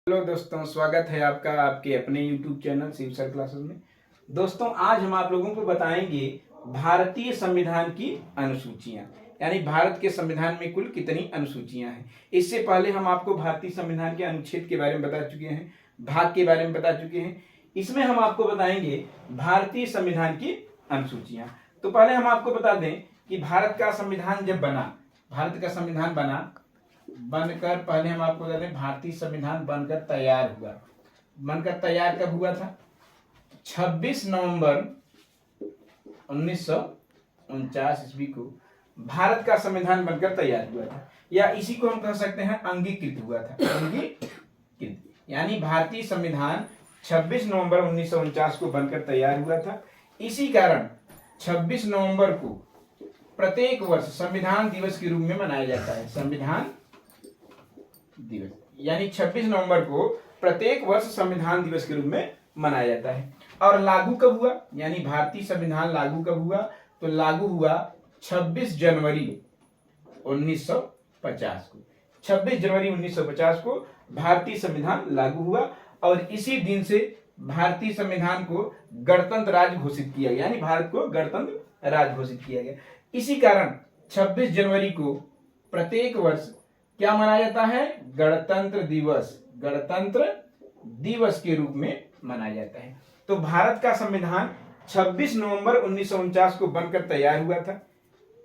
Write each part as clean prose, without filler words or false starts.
Hello दोस्तों, स्वागत है आपका आपके अपने YouTube channel Shiv sir classes में। दोस्तों, आज हम आप लोगों को बताएंगे भारतीय संविधान की अनुसूचियां, यानी भारत के संविधान में कुल कितनी अनुसूचियां हैं। इससे पहले हम आपको भारतीय संविधान के अनुच्छेद के बारे में बता चुके हैं, भाग के बारे में बता चुके हैं। इसमें हम आपको बताएंगे भारतीय संविधान की अनुसूचियां। तो पहले हम आपको बता दें कि भारत का संविधान जब बना, भारत का संविधान बनकर पहले हम आपको बता दें भारतीय संविधान बनकर तैयार हुआ। बनकर तैयार कब हुआ था? 26 नवंबर 1949 ईस्वी को भारत का संविधान बनकर तैयार हुआ था, या इसी को हम कह सकते हैं अंगीकृत हुआ था। अंगीकृत यानी भारतीय संविधान 26 नवंबर 1949 को बनकर तैयार हुआ था। इसी कारण 26 नवंबर को प्रत्येक वर्ष संविधान दिवस के रूप में मनाया जाता है। संविधान दिवस यानी 26 नवंबर को प्रत्येक वर्ष संविधान दिवस के रूप में मनाया जाता है। और लागू कब हुआ, यानी भारतीय संविधान लागू कब हुआ? तो लागू हुआ 26 जनवरी 1950 को। 26 जनवरी 1950 को भारतीय संविधान लागू हुआ और इसी दिन से भारतीय संविधान को गणतंत्र राज्य घोषित किया गया, यानी भारत को गणतंत्र राज्य घोषित किया गया। इसी कारण 26 जनवरी को प्रत्येक वर्ष क्या मनाया जाता है? गणतंत्र दिवस, गणतंत्र दिवस के रूप में मनाया जाता है। तो भारत का संविधान 26 नवंबर 1949 को बनकर तैयार हुआ था,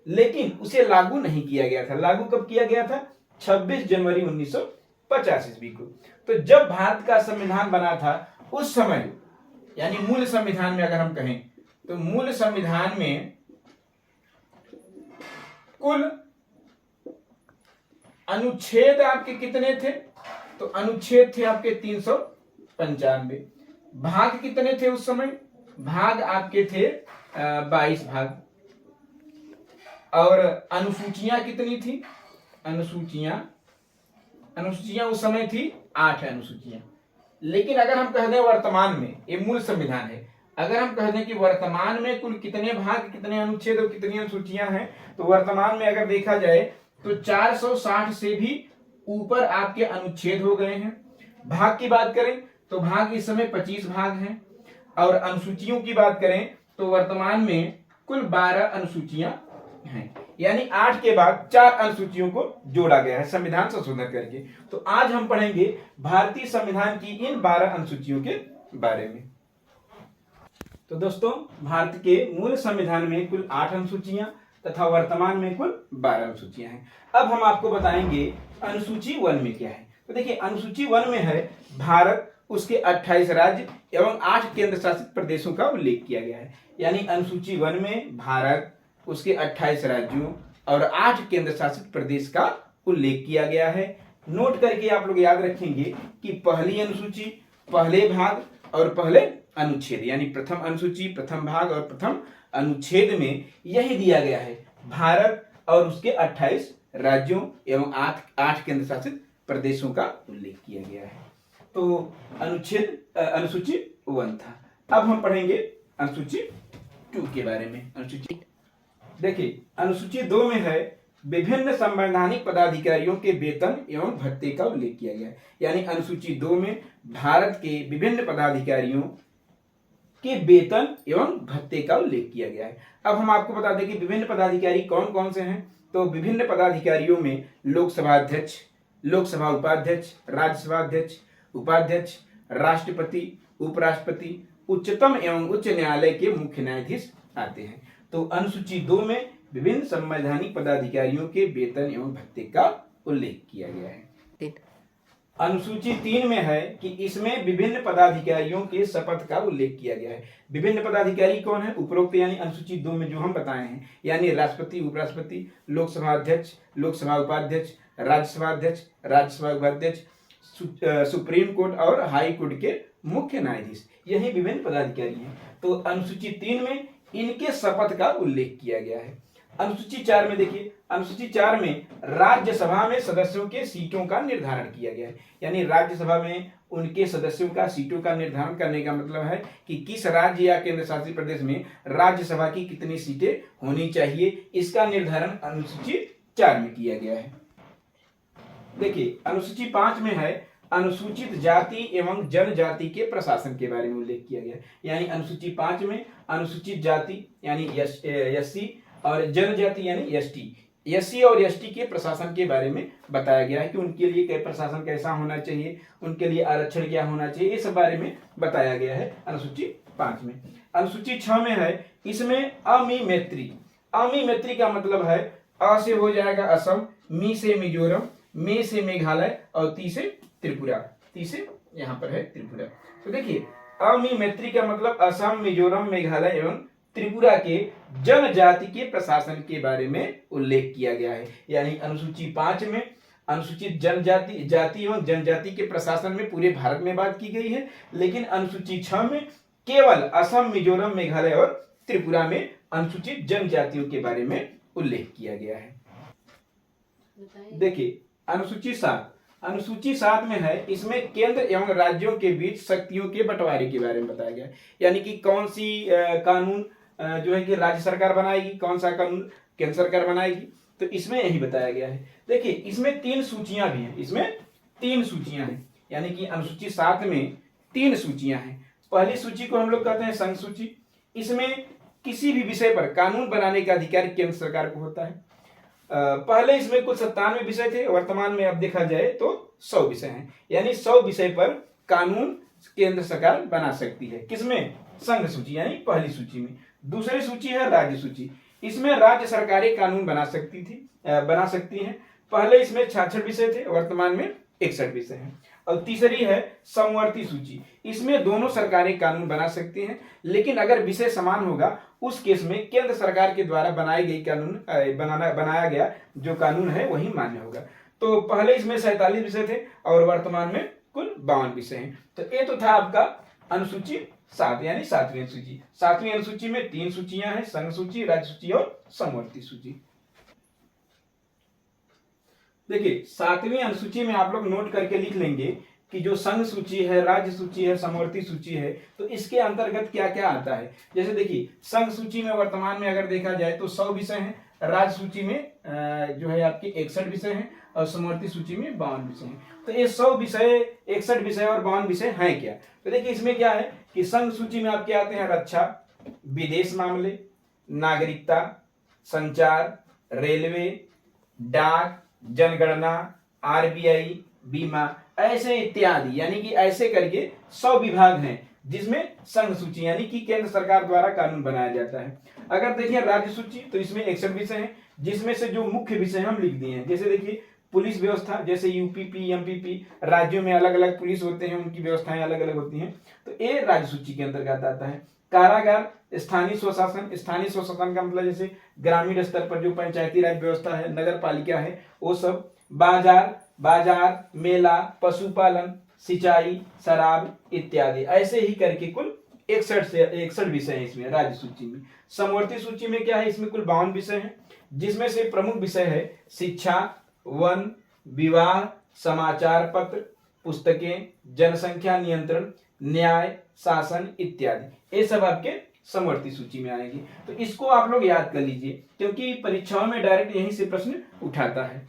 लेकिन उसे लागू नहीं किया गया था। लागू कब किया गया था? 26 जनवरी 1950 ईस्वी को। तो जब भारत का संविधान बना था उस समय, यानी मूल संविधान में अगर हम कहें तो मूल संविधान में कुल अनुच्छेद आपके कितने थे? तो अनुच्छेद थे आपके 395। भाग कितने थे उस समय? भाग आपके थे 22 भाग। और अनुसूचियां कितनी थी? अनुसूचियां उस समय थी 8 अनुसूचियां। लेकिन अगर हम कह दें वर्तमान में, ये मूल संविधान है, अगर हम कह दें कि वर्तमान में कुल कितने भाग, कितने अनुच्छेद और कितनी अनुसूचियां हैं, तो वर्तमान में अगर देखा जाए तो 460 से भी ऊपर आपके अनुच्छेद हो गए हैं। भाग की बात करें तो भाग इस समय 25 भाग हैं। और अनुसूचियों की बात करें तो वर्तमान में कुल 12 अनुसूचियां हैं, यानी 8 के बाद 4 अनुसूचियों को जोड़ा गया है संविधान संशोधन करके। तो आज हम पढ़ेंगे भारतीय संविधान की इन 12 अनुसूचियों के बारे में। तो दोस्तों, भारत के मूल संविधान में कुल 8 अनुसूचियां तथा वर्तमान में कुल 12 अनुसूचियां हैं। अब हम आपको बताएंगे अनुसूची 1 में क्या है। तो देखिए, अनुसूची 1 में है भारत, उसके 28 राज्य एवं 8 केंद्र शासित प्रदेशों का उल्लेख किया गया है। यानी अनुसूची 1 में भारत, उसके 28 राज्यों और 8 केंद्र शासित प्रदेश का उल्लेख किया गया है। नोट करके आप लोग याद रखेंगे कि पहली अनुसूची, पहले भाग और पहले अनुच्छेद, यानी प्रथम अनुसूची, प्रथम भाग और प्रथम अनुच्छेद में यही दिया गया है, भारत और उसके 28 राज्यों एवं 8 केंद्र शासित प्रदेशों का उल्लेख किया गया है। तो अनुसूची 1 था। अब हम पढ़ेंगे अनुसूची 2 के बारे में। अनुसूची देखिए, अनुसूची 2 में है विभिन्न संवैधानिक पदाधिकारियों के वेतन एवं भत्ते का उल्लेख किया गया है। यानी अनुसूची 2 में भारत के विभिन्न पदाधिकारियों के वेतन एवं भत्ते का उल्लेख किया गया है। अब हम आपको बता दें कि विभिन्न पदाधिकारी कौन कौन से हैं। तो विभिन्न पदाधिकारियों में लोकसभा अध्यक्ष, लोकसभा उपाध्यक्ष, राज्यसभा अध्यक्ष, उपाध्यक्ष, राष्ट्रपति, उपराष्ट्रपति, उच्चतम एवं उच्च न्यायालय के मुख्य न्यायाधीश आते हैं। तो अनुसूची 2 में विभिन्न संवैधानिक पदाधिकारियों के वेतन एवं भत्ते का उल्लेख किया गया है। अनुसूची 3 में है कि इसमें विभिन्न पदाधिकारियों के शपथ का उल्लेख किया गया है। विभिन्न पदाधिकारी कौन है? उपरोक्त यानी अनुसूची 2 में जो हम बताए हैं, यानी राष्ट्रपति, उपराष्ट्रपति, लोकसभा अध्यक्ष, लोकसभा उपाध्यक्ष, राज्यसभा अध्यक्ष, राज्यसभा उपाध्यक्ष, सुप्रीम कोर्ट और हाई कोर्ट के मुख्य न्यायाधीश, यही विभिन्न पदाधिकारी हैं। तो अनुसूची 3 में इनके शपथ का उल्लेख किया गया है। अनुसूची 4 में देखिए, अनुसूची 4 में राज्यसभा में सदस्यों के सीटों का निर्धारण किया गया है। यानी राज्यसभा में उनके सदस्यों का सीटों का निर्धारण करने का मतलब है कि किस राज्य या केंद्र शासित प्रदेश में राज्यसभा की कितनी सीटें होनी चाहिए, इसका निर्धारण अनुसूची 4 में किया गया है। देखिए अनुसूची 5 में है अनुसूचित जाति एवं जनजाति के प्रशासन के बारे में उल्लेख किया गया है। यानी अनुसूची 5 में अनुसूचित जाति यानी एससी और जनजाति यानी एसटी, एससी और एसटी के प्रशासन के बारे में बताया गया है कि उनके लिए प्रशासन कैसा होना चाहिए, उनके लिए आरक्षण क्या होना चाहिए, ये सब बारे में बताया गया है अनुसूची 5 में। अनुसूची 6 में है, इसमें अमी मैत्री, अमी मैत्री का मतलब है अ से हो जाएगा असम, मी से मिजोरम, मे से मेघालय और ती से त्रिपुरा, ती से यहाँ पर है त्रिपुरा। तो देखिए अमी मैत्री का मतलब असम, मिजोरम, मेघालय एवं त्रिपुरा के जनजाति के प्रशासन के बारे में उल्लेख किया गया है। यानी अनुसूची 5 में अनुसूचित जनजाति जाति एवं जनजाति के प्रशासन में पूरे भारत में बात की गई है, लेकिन अनुसूची 6 में केवल असम, मिजोरम, मेघालय और त्रिपुरा में अनुसूचित जनजातियों के बारे में उल्लेख किया गया है। देखिए अनुसूची 7, अनुसूची 7 में है, इसमें केंद्र एवं राज्यों के बीच शक्तियों के बंटवारे के बारे में बताया गया है। यानी कि कौन सी कानून जो है कि राज्य सरकार बनाएगी, कौन सा कानून केंद्र सरकार बनाएगी, तो इसमें यही बताया गया है। देखिए इसमें 3 सूचियां भी हैं, इसमें 3 सूचियां हैं, यानी कि अनुसूची 7 में 3 सूचियां हैं। पहली सूची को हम लोग कहते हैं संघ सूची, इसमें किसी भी विषय पर कानून बनाने का अधिकार केंद्र सरकार को होता है। पहले इसमें कुल 97 विषय थे, वर्तमान में अब देखा जाए तो 100 विषय हैं, यानी 100 विषय पर कानून केंद्र सरकार बना सकती है। किसमें? संघ सूची यानी पहली सूची में। दूसरी सूची है राज्य सूची, इसमें राज्य सरकारें कानून बना सकती हैं। पहले इसमें 66 विषय थे, वर्तमान में 61 विषय हैं। और तीसरी है समवर्ती सूची, इसमें दोनों सरकारें कानून बना सकती हैं, लेकिन अगर विषय समान होगा उस केस में केंद्र सरकार के द्वारा बनाया गया जो कानून है वही मान्य होगा। तो पहले इसमें 47 विषय थे और वर्तमान में कुल 52 विषय हैं। तो ये तो था आपका अनुसूची 7 यानी 7वीं अनुसूची। 7वीं अनुसूची में 3 सूचियां हैं, संघ सूची, राज्य सूची और समवर्ती सूची। देखिए 7वीं अनुसूची में आप लोग नोट करके लिख लेंगे कि जो संघ सूची है, राज्य सूची है, समवर्ती सूची है, तो इसके अंतर्गत क्या क्या आता है। जैसे देखिए संघ सूची में वर्तमान में अगर देखा जाए तो 100 विषय हैं, राज्य सूची में जो है आपके 61 विषय हैं और समवर्ती सूची में 52 विषय हैं। तो ये 100 विषय, 61 विषय और 52 विषय हैं क्या। तो देखिए इसमें क्या है कि संघ सूची में आपके आते हैं रक्षा, विदेश मामले, नागरिकता, संचार, रेलवे, डाक, जनगणना, आरबीआई, बीमा, ऐसे इत्यादि, यानी कि ऐसे करके 100 विभाग हैं जिसमें संघ सूची यानी कि केंद्र सरकार द्वारा कानून बनाया जाता है। अगर देखिए राज्य सूची तो इसमें 61 विषय हैं, जिसमें से जो मुख्य विषय हम लिख दिए हैं। जैसे देखिए पुलिस व्यवस्था, जैसे यूपीपी, एमपीपी, राज्यों में अलग अलग पुलिस होते हैं, उनकी व्यवस्थाएं अलग अलग होती हैं, तो ये राज्य सूची के अंतर्गत आता है। कारागार, स्थानीय स्वशासन, स्थानीय स्वशासन का मतलब जैसे ग्रामीण स्तर पर जो पंचायती राज व्यवस्था है, नगर पालिका है, वो सब। बाजार, मेला, पशुपालन, सिंचाई, शराब इत्यादि, ऐसे ही करके कुल 61 विषय हैं इसमें राज्य सूची में। समवर्ती सूची में क्या है, इसमें कुल 52 विषय हैं, जिसमें से प्रमुख विषय है शिक्षा, वन, विवाह, समाचार पत्र, पुस्तकें, जनसंख्या नियंत्रण, न्याय, शासन इत्यादि। ये सब आपके समवर्ती सूची में आएगी। तो इसको आप लोग याद कर लीजिए, क्योंकि परीक्षाओं में डायरेक्ट यहीं से प्रश्न उठाता है।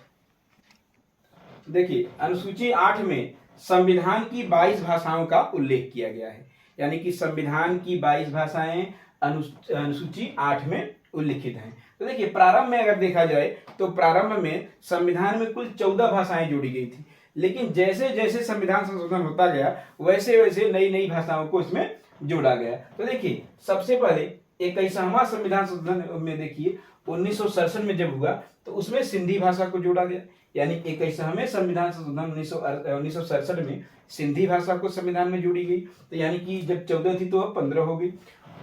देखिए अनुसूची 8 में संविधान की 22 भाषाओं का उल्लेख किया गया है, यानी कि संविधान की 22 भाषाएं अनुसूची 8 में उल्लिखित हैं। तो देखिए प्रारंभ में अगर देखा जाए तो प्रारंभ में संविधान में कुल 14 भाषाएं जोड़ी गई थी, लेकिन जैसे जैसे संविधान संशोधन होता गया वैसे वैसे नई नई भाषाओं को इसमें जोड़ा गया। तो देखिए सबसे पहले 21वां संविधान संशोधन में देखिए 1967 में जब हुआ तो उसमें सिंधी भाषा को जोड़ा गया, यानी 21वें संविधान संशोधन 1967 में सिंधी भाषा को संविधान में जोड़ी गई। तो यानी कि जब 14 थी तो अब 15 हो गई।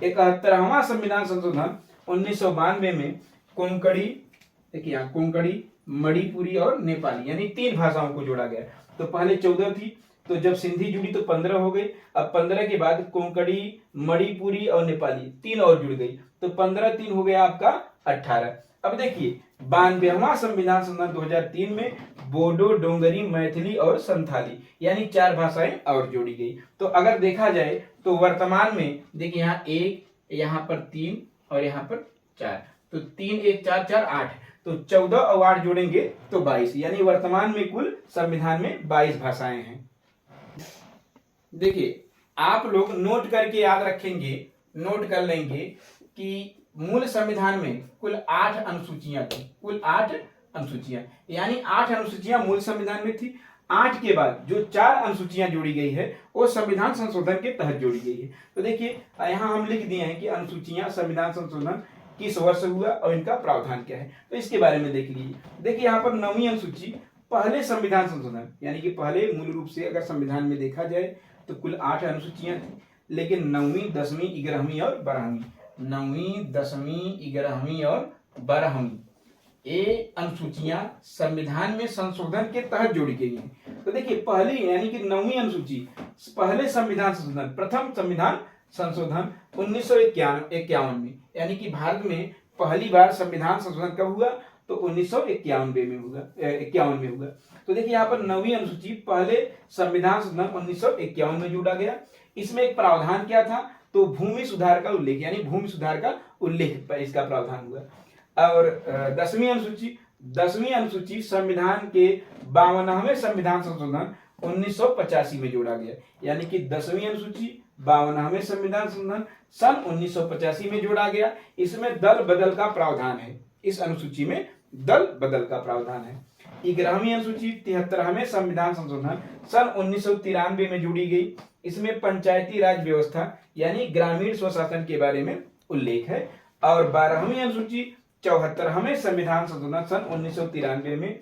71वां संविधान संशोधन 1992 में कोंकणी, देखिए यहाँ कोंकणी, मणिपुरी और नेपाली यानी 3 भाषाओं को जोड़ा गया। तो पहले 14 थी, तो जब सिंधी जुड़ी तो 15 हो गई। अब 15 के बाद कोंकणी, मणिपुरी और नेपाली 3 और जुड़ गई, तो 15 3 हो गया आपका 18। अब देखिए 92वां संविधान संशोधन 2003 में बोडो, डोंगरी, मैथिली और संथाली यानी 4 भाषाएं और जोड़ी गई। तो अगर देखा जाए तो वर्तमान में देखिए यहाँ 1, यहाँ पर 3 और यहाँ पर 4, तो 3 1 4 4 8, तो 14 और 8 जोड़ेंगे तो 22, यानी वर्तमान में कुल संविधान में 22 भाषाएं हैं। देखिए, आप लोग नोट करके याद रखेंगे, नोट कर लेंगे कि मूल संविधान में कुल 8 अनुसूचियां थी, कुल 8 अनुसूचियां, यानी 8 अनुसूचियां मूल संविधान में थी। 8 के बाद जो 4 अनुसूचियां जोड़ी गई है वो संविधान संशोधन के तहत जोड़ी गई है। तो देखिए यहाँ हम लिख दिए हैं कि अनुसूचियां संविधान संशोधन किस वर्ष हुआ और इनका प्रावधान क्या है, तो इसके बारे में देख लीजिए। देखिए यहाँ पर 9वीं अनुसूची पहले संविधान संशोधन, यानी कि पहले मूल रूप से अगर संविधान में देखा जाए तो कुल 8 अनुसूचियां थी, लेकिन 9वीं, 10वीं, 11वीं और 12वीं, 9वीं, 10वीं, 11वीं और 12वीं ये अनुसूचियां संविधान में संशोधन के तहत जोड़ी गई हैं। तो देखिए पहली यानी कि 9वीं अनुसूची पहले संविधान संशोधन, प्रथम संविधान संशोधन 1951 में, यानी कि भारत में पहली बार संविधान संशोधन कब हुआ, तो 1951 में हुआ, 51 में हुआ। तो देखिए यहाँ पर 9वीं अनुसूची पहले संविधान संशोधन 1951 में जोड़ा गया। इसमें एक प्रावधान क्या था, तो भूमि सुधार का उल्लेख, यानी भूमि सुधार का उल्लेख पर इसका प्रावधान हुआ। और 10वीं अनुसूची संविधान के 52वें संविधान संशोधन 1985 में जोड़ा गया, यानी कि 10वीं अनुसूची 52वें संविधान संशोधन सन 1985 में जोड़ा गया। इसमें दल बदल का प्रावधान है, इस अनुसूची में दल बदल का प्रावधान है। 11वीं अनुसूची 73वें संविधान संशोधन सन 1993 में जोड़ी गई। इसमें पंचायती राज व्यवस्था यानी ग्रामीण स्वशासन के बारे में उल्लेख है। और 12वीं अनुसूची 74वें संविधान संशोधन सन 1993 में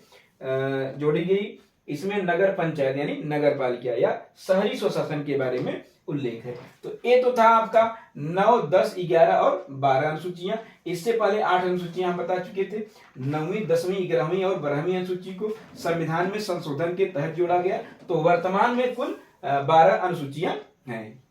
जोड़ी गई। इसमें नगर पंचायत यानी नगर पालिका या शहरी स्वशासन के बारे में उल्लेख है। तो ये तो था आपका 9, 10, 11 और 12 अनुसूचियां। इससे पहले 8 अनुसूचियां हम बता चुके थे। 9वीं, 10वीं, 11वीं और 12वीं अनुसूची को संविधान में संशोधन के तहत जोड़ा गया। तो वर्तमान में कुल 12 अनुसूचियां हैं।